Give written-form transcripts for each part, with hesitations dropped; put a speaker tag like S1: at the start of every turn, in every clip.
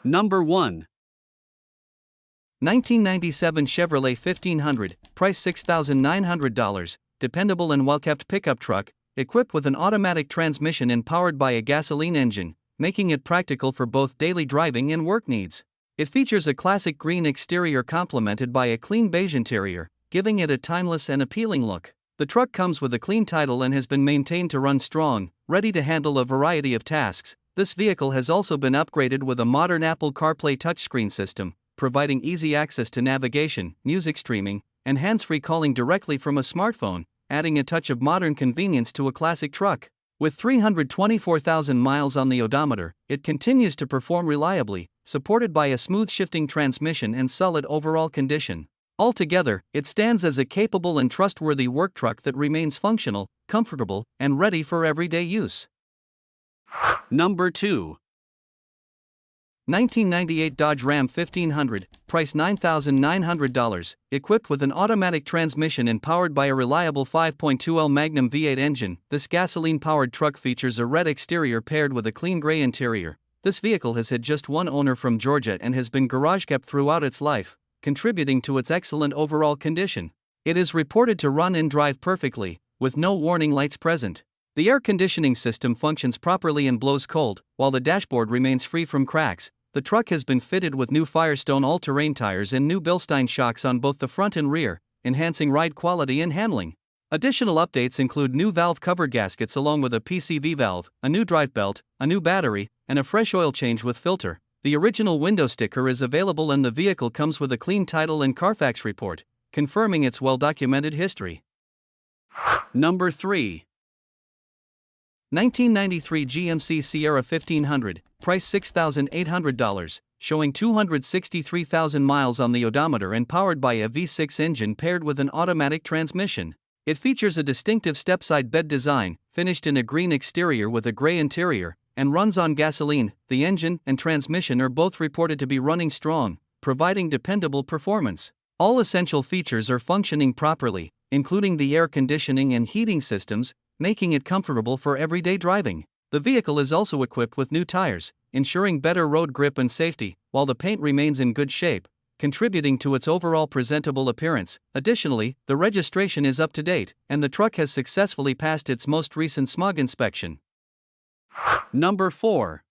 S1: Number 1.
S2: 1997 Chevrolet 1500, price $6,900, dependable and well-kept pickup truck, equipped with an automatic transmission and powered by a gasoline engine, making it practical for both daily driving and work needs. It features a classic green exterior complemented by a clean beige interior, giving it a timeless and appealing look. The truck comes with a clean title and has been maintained to run strong, ready to handle a variety of tasks. This vehicle has also been upgraded with a modern Apple CarPlay touchscreen system, providing easy access to navigation, music streaming, and hands-free calling directly from a smartphone, adding a touch of modern convenience to a classic truck. With 324,000 miles on the odometer, it continues to perform reliably, supported by a smooth shifting transmission and solid overall condition. Altogether, it stands as a capable and trustworthy work truck that remains functional, comfortable, and ready for everyday use.
S1: Number 2.
S2: 1998 Dodge Ram 1500, price $9,900, equipped with an automatic transmission and powered by a reliable 5.2L Magnum V8 engine. This gasoline-powered truck features a red exterior paired with a clean gray interior. This vehicle has had just one owner from Georgia and has been garage-kept throughout its life, contributing to its excellent overall condition. It is reported to run and drive perfectly, with no warning lights present. The air conditioning system functions properly and blows cold, while the dashboard remains free from cracks. The truck has been fitted with new Firestone all-terrain tires and new Bilstein shocks on both the front and rear, enhancing ride quality and handling. Additional updates include new valve cover gaskets along with a PCV valve, a new drive belt, a new battery, and a fresh oil change with filter. The original window sticker is available and the vehicle comes with a clean title and Carfax report, confirming its well-documented history.
S1: Number 3.
S2: 1993 GMC Sierra 1500, price $6,800, showing 263,000 miles on the odometer and powered by a V6 engine paired with an automatic transmission. It features a distinctive step-side bed design, finished in a green exterior with a gray interior, and runs on gasoline. The engine and transmission are both reported to be running strong, providing dependable performance. All essential features are functioning properly, including the air conditioning and heating systems, making it comfortable for everyday driving. The vehicle is also equipped with new tires, ensuring better road grip and safety, while the paint remains in good shape, contributing to its overall presentable appearance. Additionally, the registration is up to date, and the truck has successfully passed its most recent smog inspection.
S1: Number 4.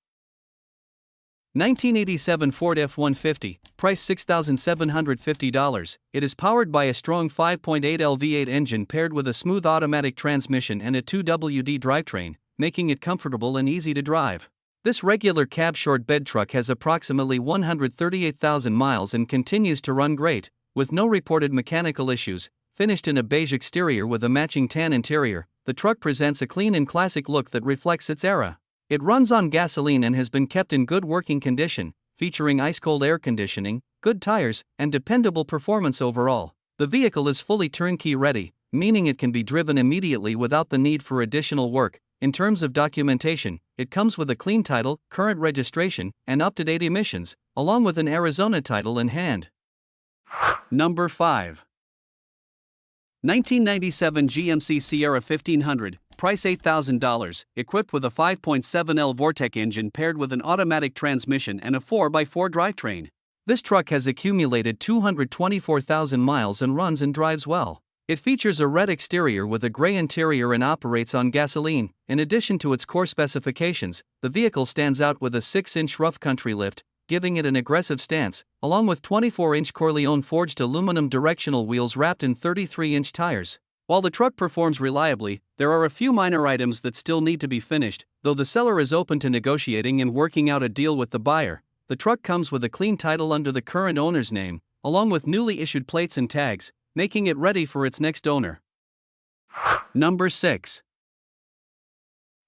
S2: 1987 Ford F250, price $6,750. It is powered by a strong 5.8L V8 engine paired with a smooth automatic transmission and a 2WD drivetrain, making it comfortable and easy to drive. This regular cab short bed truck has approximately 138,000 miles and continues to run great, with no reported mechanical issues. Finished in a beige exterior with a matching tan interior, the truck presents a clean and classic look that reflects its era. It runs on gasoline and has been kept in good working condition, featuring ice-cold air conditioning, good tires, and dependable performance overall. The vehicle is fully turnkey ready, meaning it can be driven immediately without the need for additional work. In terms of documentation, it comes with a clean title, current registration, and up-to-date emissions, along with an Arizona title in hand.
S1: Number 5. 1997 GMC Sierra 1500, price $8,000, equipped with a 5.7L Vortec engine paired with an automatic transmission and a 4x4 drivetrain. This truck has accumulated 224,000 miles and runs and drives well. It features a red exterior with a gray interior and operates on gasoline. In addition to its core specifications, the vehicle stands out with a 6-inch rough country lift, giving it an aggressive stance, along with 24-inch Corleone forged aluminum directional wheels wrapped in 33-inch tires. While the truck performs reliably, there are a few minor items that still need to be finished, though the seller is open to negotiating and working out a deal with the buyer. The truck comes with a clean title under the current owner's name, along with newly issued plates and tags, making it ready for its next owner. Number 6.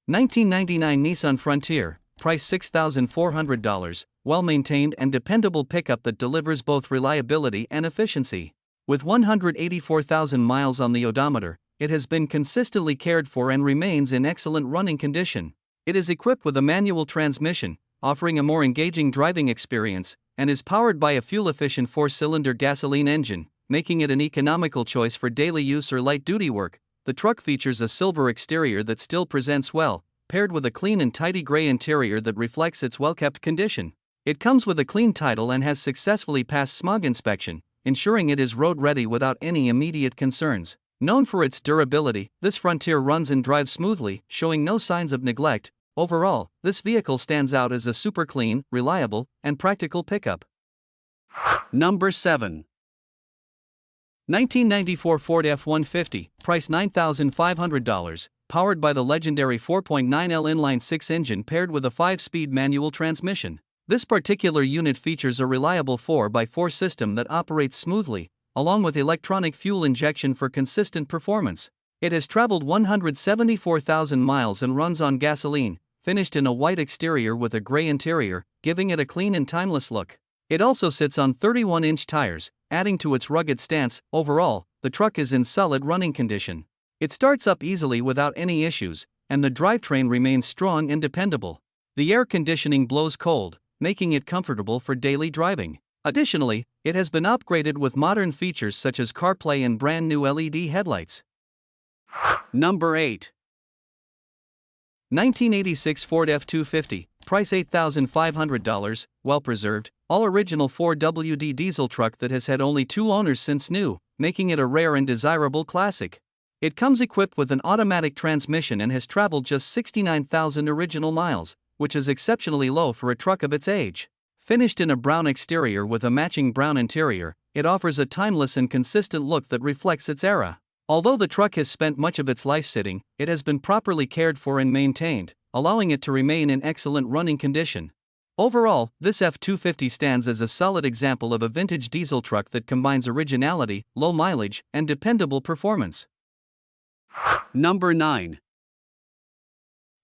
S2: 1999 Nissan Frontier, price $6,400, well-maintained and dependable pickup that delivers both reliability and efficiency. With 184,000 miles on the odometer, it has been consistently cared for and remains in excellent running condition. It is equipped with a manual transmission, offering a more engaging driving experience, and is powered by a fuel-efficient 4-cylinder gasoline engine, making it an economical choice for daily use or light-duty work. The truck features a silver exterior that still presents well, paired with a clean and tidy gray interior that reflects its well-kept condition. It comes with a clean title and has successfully passed smog inspection, ensuring it is road-ready without any immediate concerns. Known for its durability, this Frontier runs and drives smoothly, showing no signs of neglect. Overall, this vehicle stands out as a super clean, reliable, and practical pickup.
S1: Number 7. 1994 Ford F-150, price $9,500, powered by the legendary 4.9L inline-6 engine paired with a 5-speed manual transmission. This particular unit features a reliable 4x4 system that operates smoothly, along with electronic fuel injection for consistent performance. It has traveled 174,000 miles and runs on gasoline, finished in a white exterior with a gray interior, giving it a clean and timeless look. It also sits on 31-inch tires, adding to its rugged stance. Overall, the truck is in solid running condition. It starts up easily without any issues, and the drivetrain remains strong and dependable. The air conditioning blows cold, making it comfortable for daily driving. Additionally, it has been upgraded with modern features such as CarPlay and brand new LED headlights. Number 8.
S2: 1986 Ford F250, price $8,500, well-preserved, all-original 4WD diesel truck that has had only 2 owners since new, making it a rare and desirable classic. It comes equipped with an automatic transmission and has traveled just 69,000 original miles, which is exceptionally low for a truck of its age. Finished in a brown exterior with a matching brown interior, it offers a timeless and consistent look that reflects its era. Although the truck has spent much of its life sitting, it has been properly cared for and maintained, allowing it to remain in excellent running condition. Overall, this F250 stands as a solid example of a vintage diesel truck that combines originality, low mileage, and dependable performance.
S1: Number 9.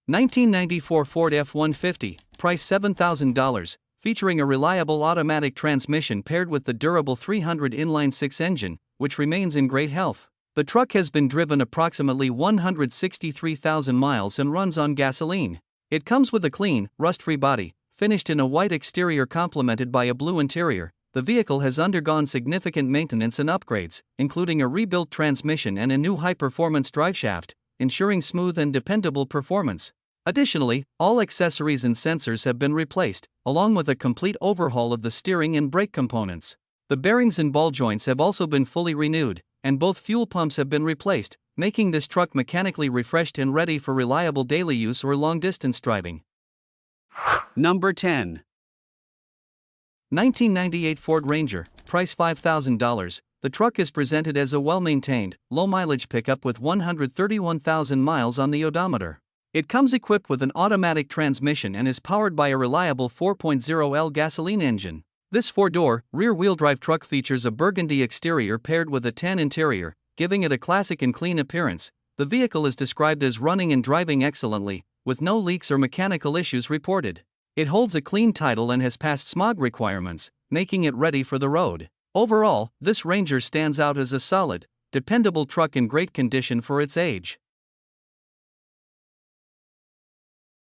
S2: 1994 Ford F-150, price $7,000, featuring a reliable automatic transmission paired with the durable 300 inline-6 engine, which remains in great health. The truck has been driven approximately 163,000 miles and runs on gasoline. It comes with a clean, rust-free body, finished in a white exterior complemented by a blue interior. The vehicle has undergone significant maintenance and upgrades, including a rebuilt transmission and a new high-performance driveshaft, ensuring smooth and dependable performance. Additionally, all accessories and sensors have been replaced, along with a complete overhaul of the steering and brake components. The bearings and ball joints have also been fully renewed, and both fuel pumps have been replaced, making this truck mechanically refreshed and ready for reliable daily use or long-distance driving.
S1: Number 10.
S2: 1998 Ford Ranger, price $5,000. The truck is presented as a well-maintained, low-mileage pickup with 131,000 miles on the odometer. It comes equipped with an automatic transmission and is powered by a reliable 4.0L gasoline engine. This 4-door, rear-wheel drive truck features a burgundy exterior paired with a tan interior, giving it a classic and clean appearance. The vehicle is described as running and driving excellently, with no leaks or mechanical issues reported. It holds a clean title and has passed smog requirements, making it ready for the road. Overall, this Ranger stands out as a solid, dependable truck in great condition for its age.